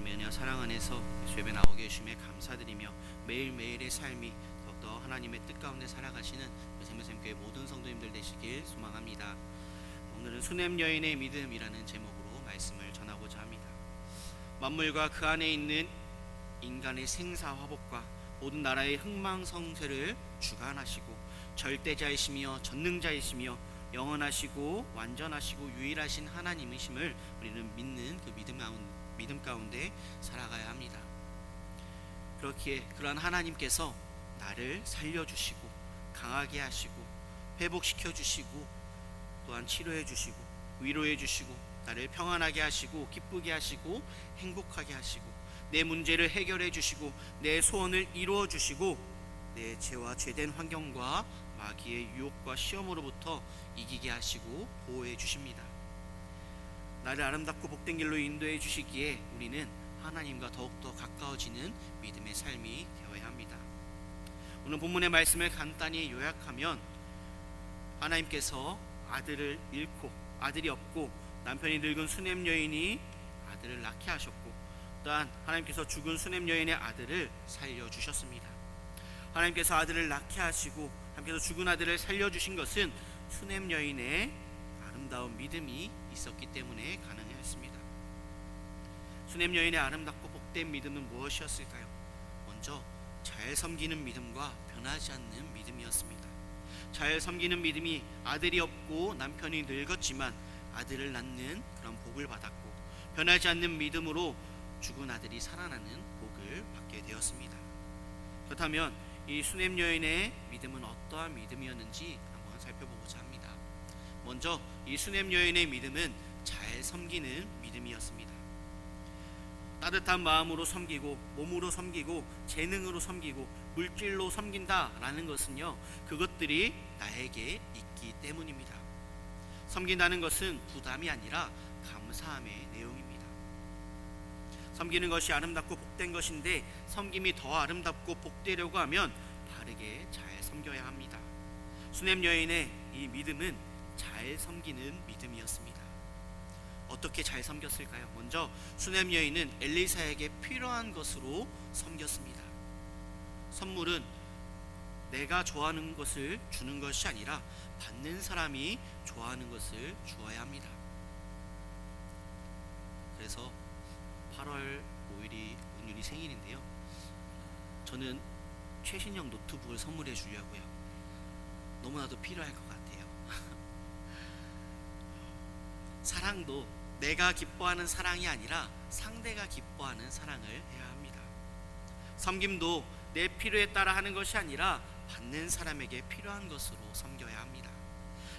주님의 은혜와 사랑 안에서 예배 나오게 해주심에 감사드리며 매일매일의 삶이 더욱더 하나님의 뜻 가운데 살아가시는 샘샘교회 모든 성도님들 되시길 소망합니다. 오늘은 수냄 여인의 믿음이라는 제목으로 말씀을 전하고자 합니다. 만물과 그 안에 있는 인간의 생사화복과 모든 나라의 흥망성쇠를 주관하시고 절대자이시며 전능자이시며 영원하시고 완전하시고 유일하신 하나님이심을 우리는 믿는 그 믿음 가운데 살아가야 합니다. 그렇기에 그러한 하나님께서 나를 살려주시고 강하게 하시고 회복시켜 주시고 또한 치료해 주시고 위로해 주시고 나를 평안하게 하시고 기쁘게 하시고 행복하게 하시고 내 문제를 해결해 주시고 내 소원을 이루어 주시고 내 죄와 죄된 환경과 마귀의 유혹과 시험으로부터 이기게 하시고 보호해 주십니다. 나를 아름답고 복된 길로 인도해 주시기에 우리는 하나님과 더욱더 가까워지는 믿음의 삶이 되어야 합니다. 오늘 본문의 말씀을 간단히 요약하면 하나님께서 아들을 잃고 아들이 없고 남편이 늙은 수냄 여인이 아들을 낳게 하셨고 또한 하나님께서 죽은 수냄 여인의 아들을 살려주셨습니다. 하나님께서 아들을 낳게 하시고 하나님께서 죽은 아들을 살려주신 것은 수냄 여인의 아름다운 믿음이 있었기 때문에 가능했습니다. 수냄 여인의 아름답고 복된 믿음은 무엇이었을까요? 먼저 잘 섬기는 믿음과 변하지 않는 믿음이었습니다. 잘 섬기는 믿음이 아들이 없고 남편이 늙었지만 아들을 낳는 그런 복을 받았고 변하지 않는 믿음으로 죽은 아들이 살아나는 복을 받게 되었습니다. 그렇다면 이 수냄 여인의 믿음은 어떠한 믿음이었는지 한번 살펴보고자 합니다. 먼저 이 수냄 여인의 믿음은 잘 섬기는 믿음이었습니다. 따뜻한 마음으로 섬기고 몸으로 섬기고 재능으로 섬기고 물질로 섬긴다라는 것은요, 그것들이 나에게 있기 때문입니다. 섬긴다는 것은 부담이 아니라 감사함의 내용입니다. 섬기는 것이 아름답고 복된 것인데 섬김이 더 아름답고 복되려고 하면 바르게 잘 섬겨야 합니다. 수냄 여인의 이 믿음은 잘 섬기는 믿음이었습니다. 어떻게 잘 섬겼을까요? 먼저 수냄 여인은 엘리사에게 필요한 것으로 섬겼습니다. 선물은 내가 좋아하는 것을 주는 것이 아니라 받는 사람이 좋아하는 것을 주어야 합니다. 그래서 8월 5일이 은율이 생일인데요, 저는 최신형 노트북을 선물해 주려고요. 너무나도 필요할 것 같아요. 사랑도 내가 기뻐하는 사랑이 아니라 상대가 기뻐하는 사랑을 해야 합니다. 섬김도 내 필요에 따라 하는 것이 아니라 받는 사람에게 필요한 것으로 섬겨야 합니다.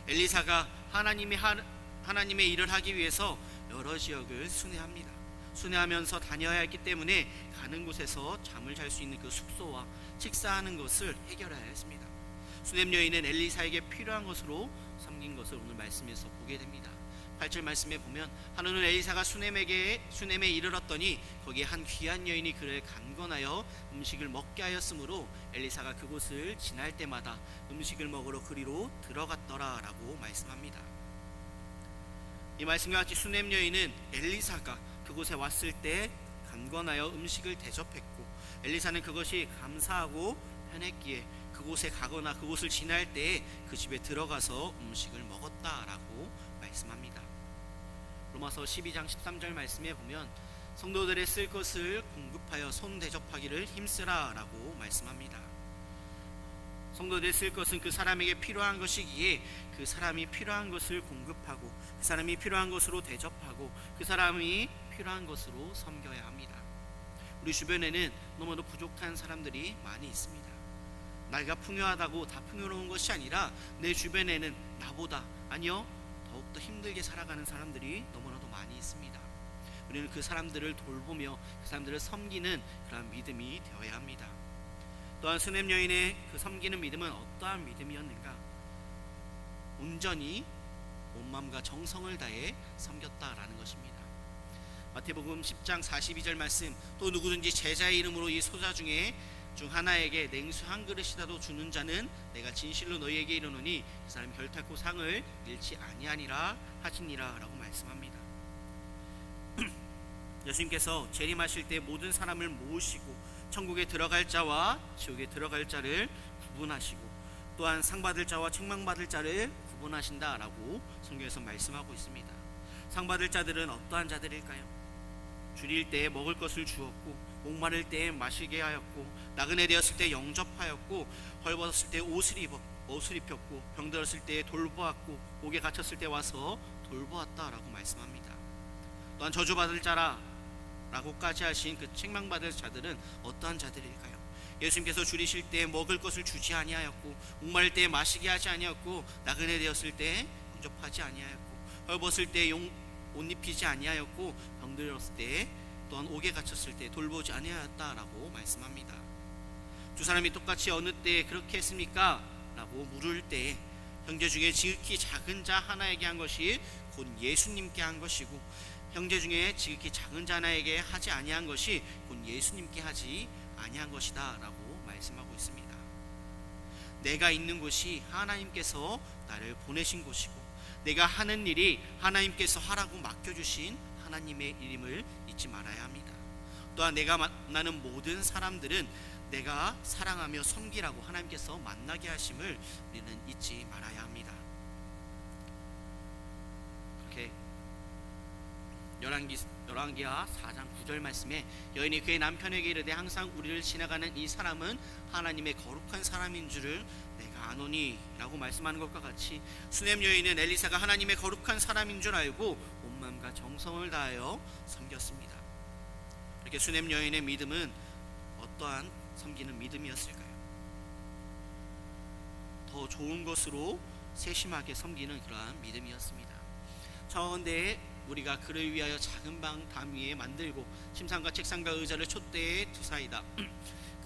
엘리사가 하나님의 일을 하기 위해서 여러 지역을 순회합니다. 순회하면서 다녀야 했기 때문에 가는 곳에서 잠을 잘 수 있는 그 숙소와 식사하는 것을 해결해야 했습니다. 수냄 여인은 엘리사에게 필요한 것으로 섬긴 것을 오늘 말씀에서 보게 됩니다. 8절 말씀에 보면 하루는 엘리사가 수넴에 이르렀더니 거기에 한 귀한 여인이 그를 간건하여 음식을 먹게 하였으므로 엘리사가 그곳을 지날 때마다 음식을 먹으러 그리로 들어갔더라 라고 말씀합니다. 이 말씀과 같이 수넴 여인은 엘리사가 그곳에 왔을 때 간건하여 음식을 대접했고 엘리사는 그것이 감사하고 편했기에 그곳에 가거나 그곳을 지날 때에 그 집에 들어가서 음식을 먹었다라고 말씀합니다. 로마서 12장 13절 말씀에 보면 성도들의 쓸 것을 공급하여 손 대접하기를 힘쓰라 라고 말씀합니다. 성도들의 쓸 것은 그 사람에게 필요한 것이기에 그 사람이 필요한 것을 공급하고 그 사람이 필요한 것으로 대접하고 그 사람이 필요한 것으로 섬겨야 합니다. 우리 주변에는 너무도 부족한 사람들이 많이 있습니다. 나이가 풍요하다고 다 풍요로운 것이 아니라 내 주변에는 나보다 아니요 더욱더 힘들게 살아가는 사람들이 너무나도 많이 있습니다. 우리는 그 사람들을 돌보며 그 사람들을 섬기는 그런 믿음이 되어야 합니다. 또한 수냄 여인의 그 섬기는 믿음은 어떠한 믿음이었는가? 온전히 온 마음과 정성을 다해 섬겼다라는 것입니다. 마태복음 10장 42절 말씀, 또 누구든지 제자의 이름으로 이 소자 중 하나에게 냉수 한 그릇이라도 주는 자는 내가 진실로 너희에게 이르노니 그 사람이 결탄코 상을 잃지 아니하니라 하시니라 라고 말씀합니다. 예수님께서 재림하실 때 모든 사람을 모으시고 천국에 들어갈 자와 지옥에 들어갈 자를 구분하시고 또한 상 받을 자와 책망받을 자를 구분하신다라고 성경에서 말씀하고 있습니다. 상 받을 자들은 어떠한 자들일까요? 줄일 때 먹을 것을 주었고 목마를 때 마시게 하였고 나그네 되었을 때 영접하였고 헐벗었을 때 옷을 입혔고 병들었을 때 돌보았고 옥에 갇혔을 때 와서 돌보았다라고 말씀합니다. 또한 저주받을 자라고까지 하신 그 책망받을 자들은 어떠한 자들일까요? 예수님께서 줄이실 때 먹을 것을 주지 아니하였고 목마를 때 마시게 하지 아니하였고 나그네 되었을 때 영접하지 아니하였고 헐벗을 때 옷 입히지 아니하였고 병들었을 때 또한 옥에 갇혔을 때 돌보지 아니하였다라고 말씀합니다. 두 사람이 똑같이 어느 때에 그렇게 했습니까? 라고 물을 때 형제 중에 지극히 작은 자 하나에게 한 것이 곧 예수님께 한 것이고 형제 중에 지극히 작은 자 하나에게 하지 아니한 것이 곧 예수님께 하지 아니한 것이다 라고 말씀하고 있습니다. 내가 있는 곳이 하나님께서 나를 보내신 곳이고 내가 하는 일이 하나님께서 하라고 맡겨주신 하나님의 일임을 잊지 말아야 합니다. 또한 내가 만나는 모든 사람들은 내가 사랑하며 섬기라고 하나님께서 만나게 하심을 우리는 잊지 말아야 합니다. 그렇게 열왕기하 4장 9절 말씀에 여인이 그의 남편에게 이르되 항상 우리를 지나가는 이 사람은 하나님의 거룩한 사람인 줄을 내가 아노니 라고 말씀하는 것과 같이 수넴 여인은 엘리사가 하나님의 거룩한 사람인 줄 알고 온 마음과 정성을 다하여 섬겼습니다. 이렇게 수넴 여인의 믿음은 어떠한 섬기는 믿음이었을까요? 더 좋은 것으로 세심하게 섬기는 그러한 믿음이었습니다. 청원대에 우리가 그를 위하여 작은 방 담 위에 만들고 침상과 책상과 의자를 촛대에 두사이다.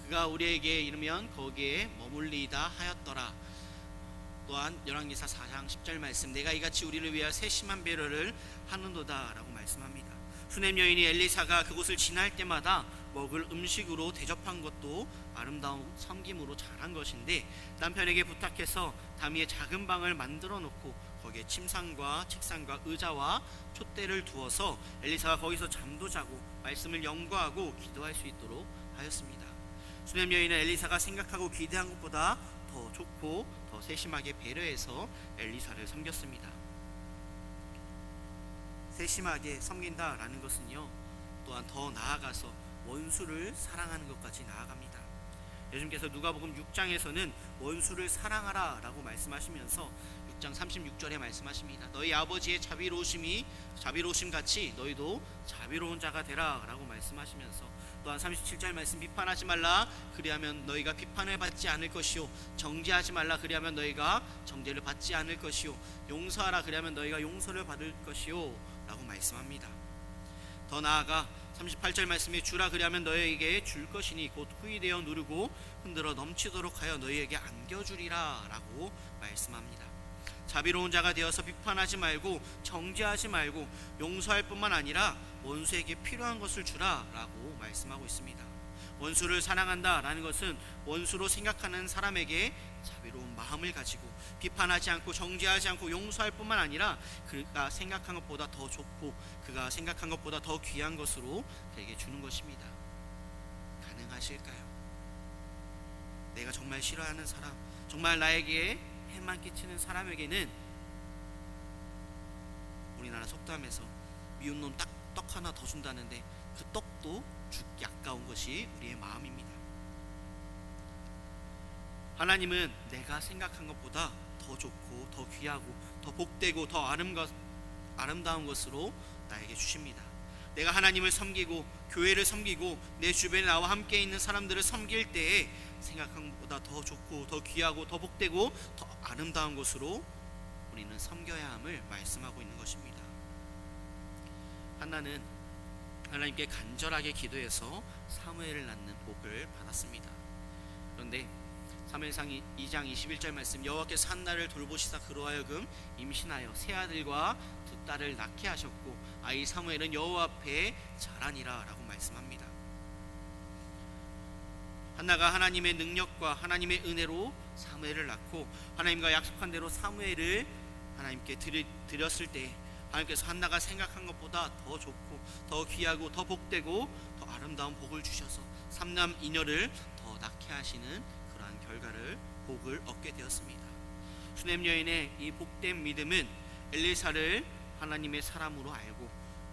그가 우리에게 이르면 거기에 머물리이다 하였더라. 또한 열왕기사 4장 10절 말씀 내가 이같이 우리를 위하여 세심한 배려를 하는도다 라고 말씀합니다. 수넴 여인이 엘리사가 그곳을 지날 때마다 먹을 음식으로 대접한 것도 아름다운 섬김으로 잘한 것인데 남편에게 부탁해서 담 위에 작은 방을 만들어 놓고 거기에 침상과 책상과 의자와 촛대를 두어서 엘리사가 거기서 잠도 자고 말씀을 연구하고 기도할 수 있도록 하였습니다. 수넴 여인은 엘리사가 생각하고 기대한 것보다 더 좋고 더 세심하게 배려해서 엘리사를 섬겼습니다. 세심하게 섬긴다라는 것은요 또한 더 나아가서 원수를 사랑하는 것까지 나아갑니다. 예수님께서 누가복음 6장에서는 원수를 사랑하라 라고 말씀하시면서 6장 36절에 말씀하십니다. 너희 아버지의 자비로우심 같이 너희도 자비로운 자가 되라 라고 말씀하시면서 또한 37절 말씀 비판하지 말라 그리하면 너희가 비판을 받지 않을 것이요 정죄하지 말라 그리하면 너희가 정죄를 받지 않을 것이요 용서하라 그리하면 너희가 용서를 받을 것이요 라고 말씀합니다. 더 나아가 38절 말씀에 주라 그리하면 너희에게 줄 것이니 곧 후이되어 누르고 흔들어 넘치도록 하여 너희에게 안겨주리라 라고 말씀합니다. 자비로운 자가 되어서 비판하지 말고 정죄하지 말고 용서할 뿐만 아니라 원수에게 필요한 것을 주라 라고 말씀하고 있습니다. 원수를 사랑한다 라는 것은 원수로 생각하는 사람에게 자비로운 마음을 가지고 비판하지 않고 정죄하지 않고 용서할 뿐만 아니라 그가 생각한 것보다 더 좋고 그가 생각한 것보다 더 귀한 것으로 그에게 주는 것입니다. 가능하실까요? 내가 정말 싫어하는 사람, 정말 나에게 해만 끼치는 사람에게는 우리나라 속담에서 미운 놈 떡 하나 더 준다는데 그 떡도 죽기 아까운 것이 우리의 마음입니다. 하나님은 내가 생각한 것보다 더 좋고 더 귀하고 더 복되고 더 아름다운 것으로 나에게 주십니다. 내가 하나님을 섬기고 교회를 섬기고 내 주변에 나와 함께 있는 사람들을 섬길 때에 생각한 것보다 더 좋고 더 귀하고 더 복되고 더 아름다운 것으로 우리는 섬겨야 함을 말씀하고 있는 것입니다. 한나는 하나님께 간절하게 기도해서 사무엘을 낳는 복을 받았습니다. 그런데 사무엘상 2장 21절 말씀 여호와께서 한나를 돌보시사 그로 하여금 임신하여 세 아들과 두 딸을 낳게 하셨고 아이 사무엘은 여호와 앞에 자라니라 라고 말씀합니다. 한나가 하나님의 능력과 하나님의 은혜로 사무엘을 낳고 하나님과 약속한 대로 사무엘을 하나님께 드렸을 때 하나님께서 한나가 생각한 것보다 더 좋고 더 귀하고 더 복되고 더 아름다운 복을 주셔서 3남 2녀를 더 낳게 하시는 그러한 결과를 복을 얻게 되었습니다. 수넴 여인의 이 복된 믿음은 엘리사를 하나님의 사람으로 알고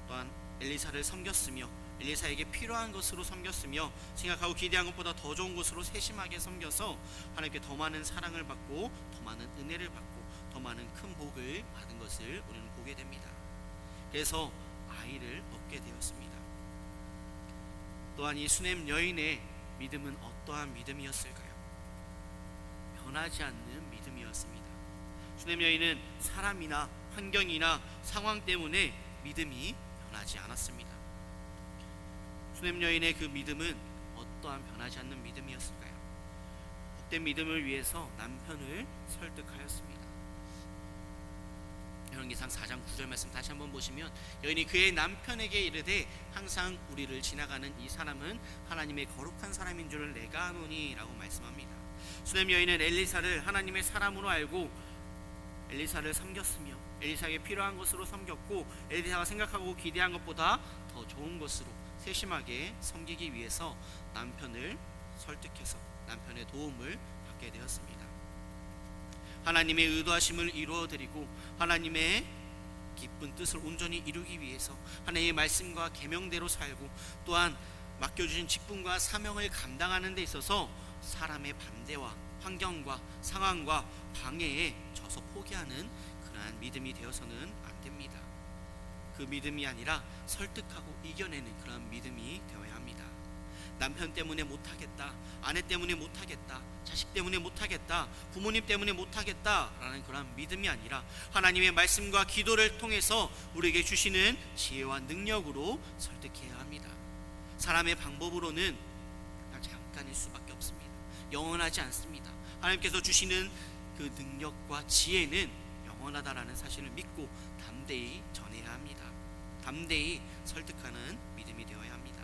또한 엘리사를 섬겼으며 엘리사에게 필요한 것으로 섬겼으며 생각하고 기대한 것보다 더 좋은 것으로 세심하게 섬겨서 하나님께 더 많은 사랑을 받고 더 많은 은혜를 받고 더 많은 큰 복을 받은 것을 우리는 보게 됩니다. 그래서 아이를 얻게 되었습니다. 또한 이 수넴 여인의 믿음은 어떠한 믿음이었을까요? 변하지 않는 믿음이었습니다. 수넴 여인은 사람이나 환경이나 상황 때문에 믿음이 변하지 않았습니다. 수넴 여인의 그 믿음은 어떠한 변하지 않는 믿음이었을까요? 복된 믿음을 위해서 남편을 설득하였습니다. 열왕기상 4장 9절 말씀 다시 한번 보시면 여인이 그의 남편에게 이르되 항상 우리를 지나가는 이 사람은 하나님의 거룩한 사람인 줄을 내가 아노니 라고 말씀합니다. 수넴 여인은 엘리사를 하나님의 사람으로 알고 엘리사를 섬겼으며 엘리사에게 필요한 것으로 섬겼고 엘리사가 생각하고 기대한 것보다 더 좋은 것으로 세심하게 섬기기 위해서 남편을 설득해서 남편의 도움을 받게 되었습니다. 하나님의 의도하심을 이루어드리고 하나님의 기쁜 뜻을 온전히 이루기 위해서 하나님의 말씀과 계명대로 살고 또한 맡겨주신 직분과 사명을 감당하는 데 있어서 사람의 반대와 환경과 상황과 방해에 져서 포기하는 그러한 믿음이 되어서는 안 됩니다. 그 믿음이 아니라 설득하고 이겨내는 그런 믿음이 되어야 합니다. 남편 때문에 못하겠다, 아내 때문에 못하겠다, 자식 때문에 못하겠다, 부모님 때문에 못하겠다라는 그런 믿음이 아니라 하나님의 말씀과 기도를 통해서 우리에게 주시는 지혜와 능력으로 설득해야 합니다. 사람의 방법으로는 그냥 잠깐일 수밖에 없습니다. 영원하지 않습니다. 하나님께서 주시는 그 능력과 지혜는 영원하다라는 사실을 믿고 담대히 전해야 합니다. 담대히 설득하는 믿음이 되어야 합니다.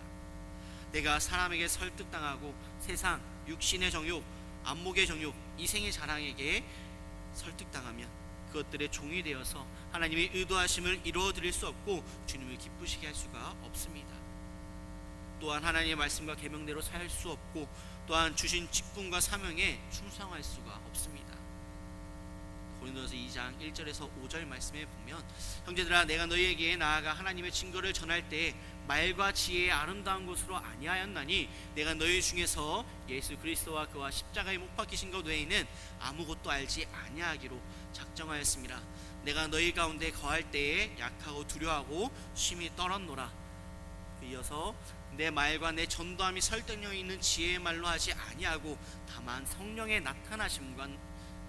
내가 사람에게 설득당하고 세상, 육신의 정욕, 안목의 정욕, 이생의 자랑에게 설득당하면 그것들의 종이 되어서 하나님의 의도하심을 이루어드릴 수 없고 주님을 기쁘시게 할 수가 없습니다. 또한 하나님의 말씀과 계명대로 살 수 없고 또한 주신 직분과 사명에 충성할 수가 없습니다. 고린도서 2장 1절에서 5절 말씀에 보면 형제들아 내가 너희에게 나아가 하나님의 증거를 전할 때 말과 지혜의 아름다운 것으로 아니하였나니 내가 너희 중에서 예수 그리스도와 그와 십자가에 못 박히신 것 외에는 아무것도 알지 아니하기로 작정하였습니다. 내가 너희 가운데 거할 때에 약하고 두려워하고 심히 떨었노라. 이어서 내 말과 내 전도함이 설득력 있는 지혜의 말로 하지 아니하고 다만 성령의 나타나심과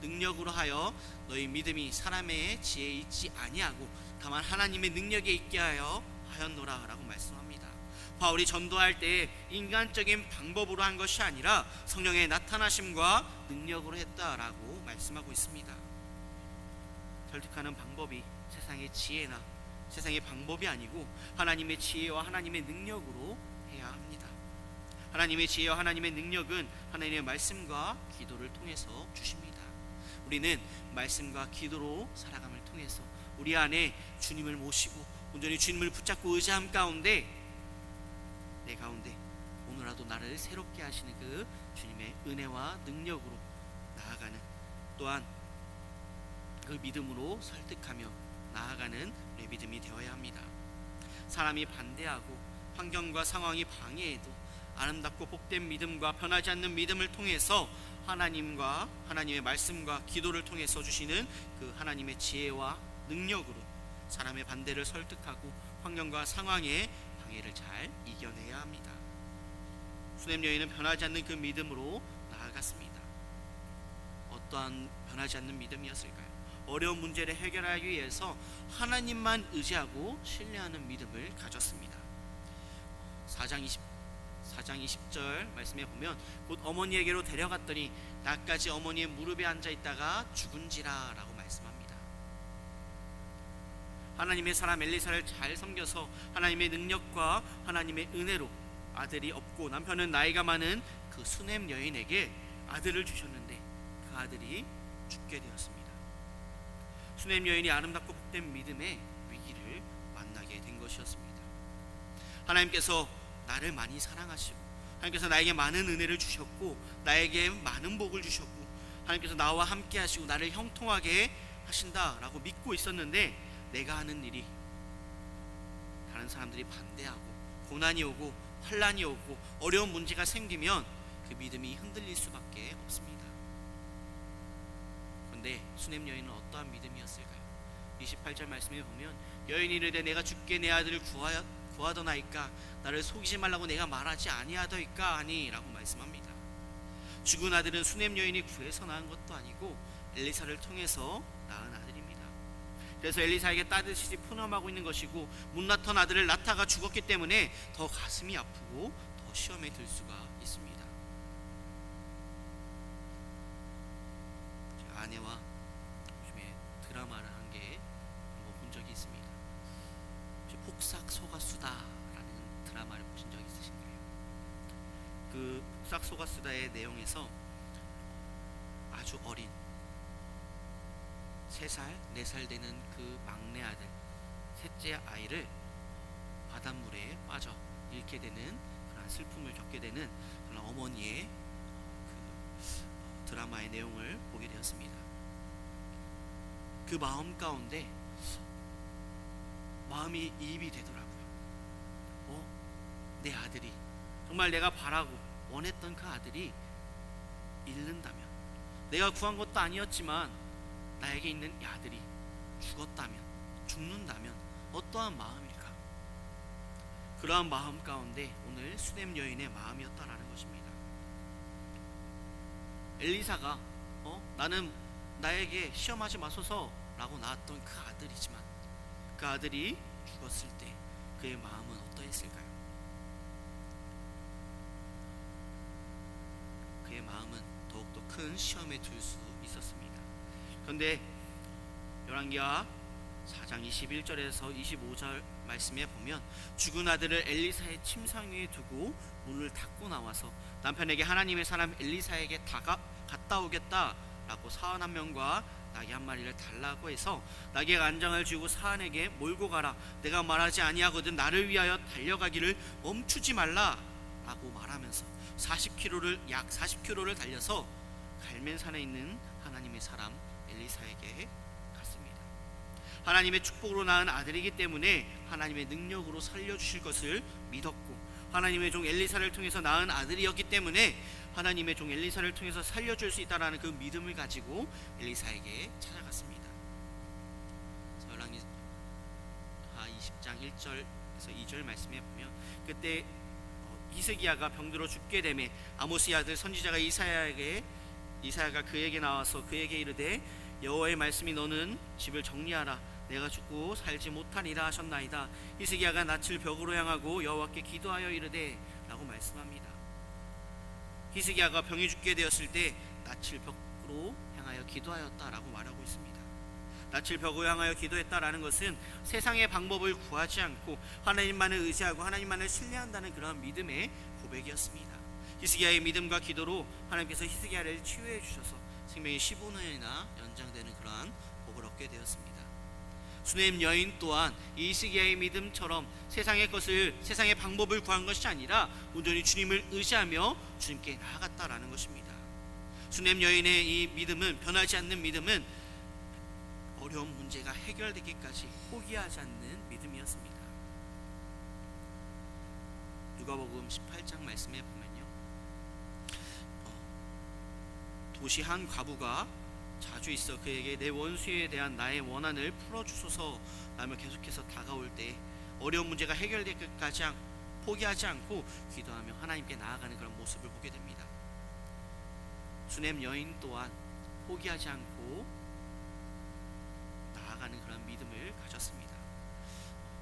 능력으로 하여 너희 믿음이 사람의 지혜에 있지 아니하고 다만 하나님의 능력에 있게 하였노라 라고 말씀합니다. 바울이 전도할 때 인간적인 방법으로 한 것이 아니라 성령의 나타나심과 능력으로 했다라고 말씀하고 있습니다. 설득하는 방법이 세상의 지혜나 세상의 방법이 아니고 하나님의 지혜와 하나님의 능력으로 해야 합니다. 하나님의 지혜와 하나님의 능력은 하나님의 말씀과 기도를 통해서 주십니다. 우리는 말씀과 기도로 살아감을 통해서 우리 안에 주님을 모시고 온전히 주님을 붙잡고 의지함 가운데 내 가운데 오늘라도 나를 새롭게 하시는 그 주님의 은혜와 능력으로 나아가는 또한 그 믿음으로 설득하며 나아가는 우리의 믿음이 되어야 합니다. 사람이 반대하고 환경과 상황이 방해해도 아름답고 복된 믿음과 변하지 않는 믿음을 통해서 하나님과 하나님의 말씀과 기도를 통해서 주시는 그 하나님의 지혜와 능력으로 사람의 반대를 설득하고 환경과 상황의 방해를 잘 이겨내야 합니다. 수넴 여인은 변하지 않는 그 믿음으로 나아갔습니다. 어떠한 변하지 않는 믿음이었을까요? 어려운 문제를 해결하기 위해서 하나님만 의지하고 신뢰하는 믿음을 가졌습니다. 4장 20절 말씀에 보면 곧 어머니에게로 데려갔더니 나까지 어머니의 무릎에 앉아 있다가 죽은지라 라고 말씀합니다. 하나님의 사람 엘리사를 잘 섬겨서 하나님의 능력과 하나님의 은혜로 아들이 없고 남편은 나이가 많은 그 수넴 여인에게 아들을 주셨는데 그 아들이 죽게 되었습니다. 수넴 여인이 아름답고 복된 믿음의 위기를 만나게 된 것이었습니다. 하나님께서 나를 많이 사랑하시고 하나님께서 나에게 많은 은혜를 주셨고 나에게 많은 복을 주셨고 하나님께서 나와 함께 하시고 나를 형통하게 하신다라고 믿고 있었는데, 내가 하는 일이 다른 사람들이 반대하고 고난이 오고 환난이 오고 어려운 문제가 생기면 그 믿음이 흔들릴 수밖에 없습니다. 그런데 수넴 여인은 어떠한 믿음이었을까요? 28절 말씀에 보면 여인이 이르되 내가 주께 내 아들을 구하더나이까 나를 속이지 말라고 내가 말하지 아니하더이까 하니 라고 말씀합니다. 죽은 아들은 수넴 여인이 구해서 낳은 것도 아니고 엘리사를 통해서 낳은 아들입니다. 그래서 엘리사에게 따뜻이 푸념하고 있는 것이고 못 낳던 아들을 낳다가 죽었기 때문에 더 가슴이 아프고 더 시험에 들 수가 있습니다. 제 아내와 요즘에 드라마를 한 게 한번 본 적이 있습니다. 혹시 폭삭소가수다라는 드라마를 보신 적 있으신가요? 그 폭삭소가수다의 내용에서 아주 어린 3살, 4살 되는 그 막내 아들, 셋째 아이를 바닷물에 빠져 잃게 되는 그런 슬픔을 겪게 되는 그런 어머니의 그 드라마의 내용을 보게 되었습니다. 그 마음 가운데 마음이 이입이 되더라고요. 내 아들이, 정말 내가 바라고 원했던 그 아들이 잃는다면, 내가 구한 것도 아니었지만 나에게 있는 이 아들이 죽었다면, 죽는다면 어떠한 마음일까? 그러한 마음 가운데 오늘 수넴 여인의 마음이었다라는 것입니다. 엘리사가 나는 나에게 시험하지 마소서 라고 낳았던 그 아들이지만 그 아들이 죽었을 때 그의 마음은 어떠했을까요? 그의 마음은 더욱더 큰 시험에 들 수 있었습니다. 그런데 열왕기하 4장 21절에서 25절 말씀에 보면 죽은 아들을 엘리사의 침상 위에 두고 문을 닫고 나와서 남편에게 하나님의 사람 엘리사에게 갔다 오겠다라고 사원 한 명과 나귀 한 마리를 달라고 해서 나귀의 안장을 쥐고 사안에게 몰고 가라, 내가 말하지 아니하거든 나를 위하여 달려가기를 멈추지 말라라고 말하면서 약 40km를 달려서 갈멜산에 있는 하나님의 사람 엘리사에게 갔습니다. 하나님의 축복으로 낳은 아들이기 때문에 하나님의 능력으로 살려주실 것을 믿었고, 하나님의 종 엘리사를 통해서 낳은 아들이었기 때문에 하나님의 종 엘리사를 통해서 살려줄 수 있다는 그 믿음을 가지고 엘리사에게 찾아갔습니다. 열왕기하 20장 1절에서 2절 말씀에 보면 그때 히스기야가 병들어 죽게 되매 아모스의 아들 선지자가 이사야가 그에게 나와서 그에게 이르되 여호와의 말씀이 너는 집을 정리하라, 내가 죽고 살지 못하리라 하셨나이다. 히스기야가 낯을 벽으로 향하고 여호와께 기도하여 이르되 라고 말씀합니다. 히스기야가 병이 죽게 되었을 때 낯을 벽으로 향하여 기도하였다라고 말하고 있습니다. 낯을 벽으로 향하여 기도했다라는 것은 세상의 방법을 구하지 않고 하나님만을 의지하고 하나님만을 신뢰한다는 그런 믿음의 고백이었습니다. 히스기야의 믿음과 기도로 하나님께서 히스기야를 치유해 주셔서 생명이 15년이나 연장되는 그러한 복을 얻게 되었습니다. 수넴 여인 또한 이 히스기야의 믿음처럼 세상의 방법을 구한 것이 아니라 온전히 주님을 의지하며 주님께 나아갔다라는 것입니다. 수넴 여인의 이 믿음은, 변하지 않는 믿음은 어려운 문제가 해결되기까지 포기하지 않는 믿음이었습니다. 누가복음 18장 말씀에 보면요, 도시 한 과부가 자주 있어 그에게 내 원수에 대한 나의 원한을 풀어주소서 라며 계속해서 다가올 때 어려운 문제가 해결될 것까지 포기하지 않고 기도하며 하나님께 나아가는 그런 모습을 보게 됩니다. 수넴 여인 또한 포기하지 않고 나아가는 그런 믿음을 가졌습니다.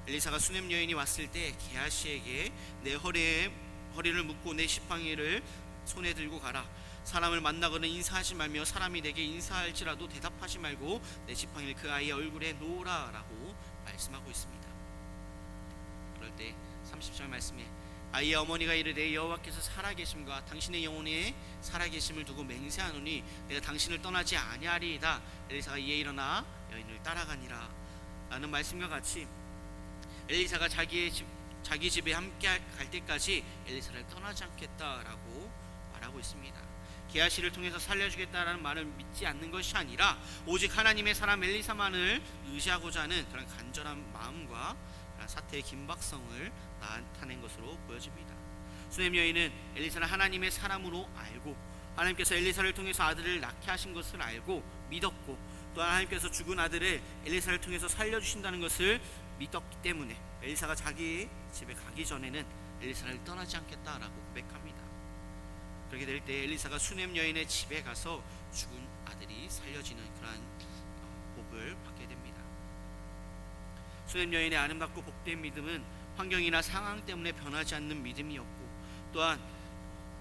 엘리사가 수넴 여인이 왔을 때 게하시에게 내 허리를 묶고 내 지팡이를 손에 들고 가라, 사람을 만나거나 인사하지 말며 사람이 내게 인사할지라도 대답하지 말고 내 지팡이를 그 아이의 얼굴에 놓으라 라고 말씀하고 있습니다. 그럴 때 30절 말씀에 아이의 어머니가 이르되 여호와께서 살아계심과 당신의 영혼에 살아계심을 두고 맹세하노니 내가 당신을 떠나지 아니하리이다. 엘리사가 이에 일어나 여인을 따라가니라 라는 말씀과 같이 엘리사가 자기 집에 함께 갈 때까지 엘리사를 떠나지 않겠다라고 말하고 있습니다. 게하시를 통해서 살려주겠다라는 말을 믿지 않는 것이 아니라 오직 하나님의 사람 엘리사만을 의지하고자 하는 그런 간절한 마음과 그런 사태의 긴박성을 나타낸 것으로 보여집니다. 수넴 여인은 엘리사를 하나님의 사람으로 알고 하나님께서 엘리사를 통해서 아들을 낳게 하신 것을 알고 믿었고, 또한 하나님께서 죽은 아들을 엘리사를 통해서 살려주신다는 것을 믿었기 때문에 엘리사가 자기 집에 가기 전에는 엘리사를 떠나지 않겠다라고 고백합니다. 그렇게 될 때 엘리사가 수넴 여인의 집에 가서 죽은 아들이 살려지는 그러한 복을 받게 됩니다. 수넴 여인의 아름답고 복된 믿음은 환경이나 상황 때문에 변하지 않는 믿음이었고, 또한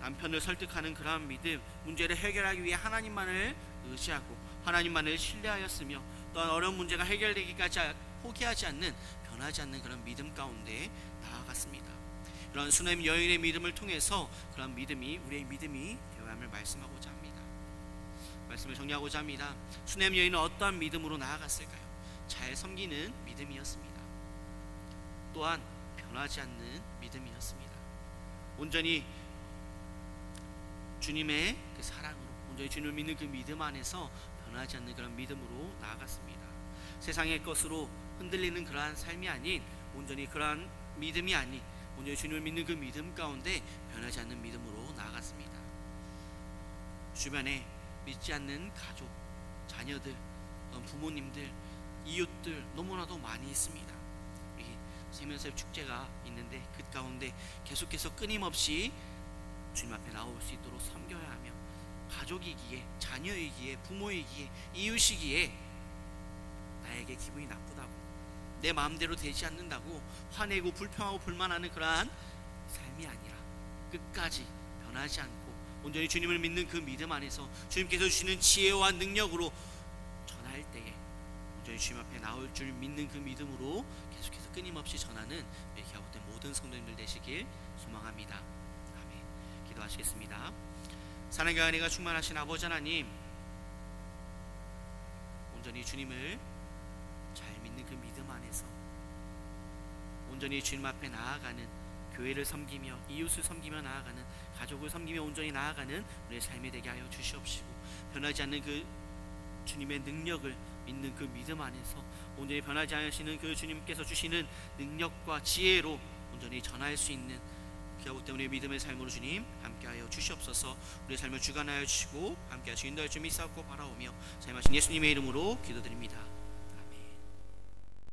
남편을 설득하는 그러한 믿음, 문제를 해결하기 위해 하나님만을 의지하고 하나님만을 신뢰하였으며, 또한 어려운 문제가 해결되기까지 포기하지 않는, 변하지 않는 그런 믿음 가운데 나아갔습니다. 이런 수넴 여인의 믿음을 통해서 그런 믿음이 우리의 믿음이 되어야 함을 말씀하고자 합니다. 말씀을 정리하고자 합니다. 수넴 여인은 어떠한 믿음으로 나아갔을까요? 잘 섬기는 믿음이었습니다. 또한 변하지 않는 믿음이었습니다. 온전히 주님의 그 사랑으로, 온전히 주님을 믿는 그 믿음 안에서 변하지 않는 그런 믿음으로 나아갔습니다. 세상의 것으로 흔들리는 그러한 삶이 아닌, 온전히 그러한 믿음이 아닌, 온전히 주님을 믿는 그 믿음 가운데 변하지 않는 믿음으로 나아갔습니다. 주변에 믿지 않는 가족, 자녀들, 부모님들, 이웃들 너무나도 많이 있습니다. 세면세 축제가 있는데 그 가운데 계속해서 끊임없이 주님 앞에 나올 수 있도록 섬겨야 하며, 가족이기에, 자녀이기에, 부모이기에, 이웃이기에 나에게 기분이 나쁘다고, 내 마음대로 되지 않는다고 화내고 불평하고 불만하는 그러한 삶이 아니라 끝까지 변하지 않고 온전히 주님을 믿는 그 믿음 안에서 주님께서 주시는 지혜와 능력으로 전할 때에 온전히 주님 앞에 나올 줄 믿는 그 믿음으로 계속해서 끊임없이 전하는 이렇게 아무튼 모든 성도님들 되시길 소망합니다. 아멘. 기도하시겠습니다. 사랑과 은혜가 충만하신 아버지 하나님, 온전히 주님을 잘 믿는 그 믿음 안에서 온전히 주님 앞에 나아가는, 교회를 섬기며 이웃을 섬기며 나아가는, 가족을 섬기며 온전히 나아가는 우리의 삶이 되게 하여 주시옵시고, 변하지 않는 그 주님의 능력을 믿는 그 믿음 안에서 온전히 변하지 않으시는 그 주님께서 주시는 능력과 지혜로 온전히 전할 수 있는 그하고 때문에 믿음의 삶으로 주님 함께하여 주시옵소서. 우리의 삶을 주관하여 주시고 함께하여 주인도할 줄 믿사옵고 바라오며 사임하신 예수님의 이름으로 기도드립니다.